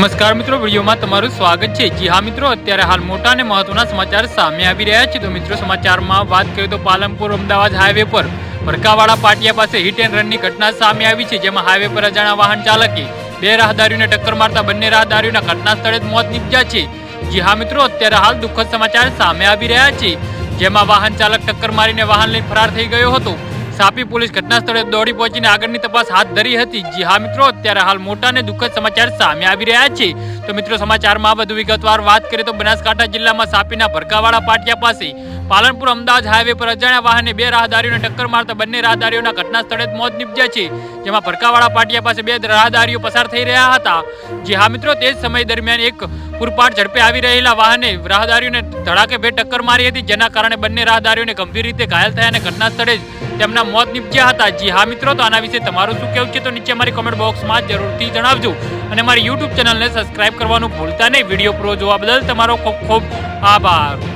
નમસ્કાર મિત્રો, વિડીયોમાં તમારું સ્વાગત છે। જી હા મિત્રો, અત્યારે હાલ મોટા અને મહત્વના સમાચાર સામે આવી રહ્યા છે। તો મિત્રો, સમાચારમાં વાત કરીએ તો પાલનપુર અમદાવાદ હાઈવે પર ભરકાવાડા પાટિયા પાસે હિટ એન્ડ રનની ઘટના સામે આવી છે, જેમાં હાઈવે પર અજાણ્યા વાહન ચાલકે બે રાહદારીઓને ટક્કર મારતા બંને રાહદારીઓના ઘટના સ્થળે જ મોત નીપજ્યા છે। જી હા મિત્રો, અત્યારે હાલ દુઃખદ સમાચાર સામે આવી રહ્યા છે, જેમાં વાહન ચાલક ટક્કર મારીને વાહન લઈને ફરાર થઈ ગયો હતો। સાપી પોલીસ ઘટના સ્થળે દોડી પહોંચીને આગળની તપાસ હાથ ધરી હતી। જી હા મિત્રો, અત્યારે હાલ મોટા અને દુઃખદ સમાચાર સામે આવી રહ્યા છે। તો મિત્રો, સમાચારમાં વધુ વિગતવાર વાત કરીએ તો બનાસકાંઠા જિલ્લામાં સાપીના ભરકાવાડા પાટિયા પાસે પાલનપુર અમદાવાદ હાઈવે પર અજાણ્યા વાહને બે રાહદારીઓને ટક્કર મારતા બંને રાહદારીઓના ઘટના સ્થળે જ મોત નીપજ્યા છે, જેમાં ભરકાવાડા પાટિયા પાસે બે રાહદારીઓ પસાર થઈ રહ્યા હતા। જી હા મિત્રો, તે જ સમય દરમિયાન એક પૂરપાટ ઝડપે આવી રહેલા વાહને રાહદારીઓને ધડાકેભેર ટક્કર મારી હતી, જેના કારણે બંને રાહદારીઓને ગંભીર રીતે ઘાયલ થયા અને ઘટના સ્થળે જ તેમના મોત નીપજ્યા હતા। જી હા મિત્રો, તો આના વિશે તમારું શું કહેવું છે તો નીચે અમારી કોમેન્ટ બોક્સમાં જરૂરથી જણાવજો અને અમારી યુટ્યુબ ચેનલને સબસ્ક્રાઇબ કરવાનું ભૂલતા નહીં। વિડીયો પૂરો જોવા બદલ તમારો ખૂબ ખૂબ આભાર।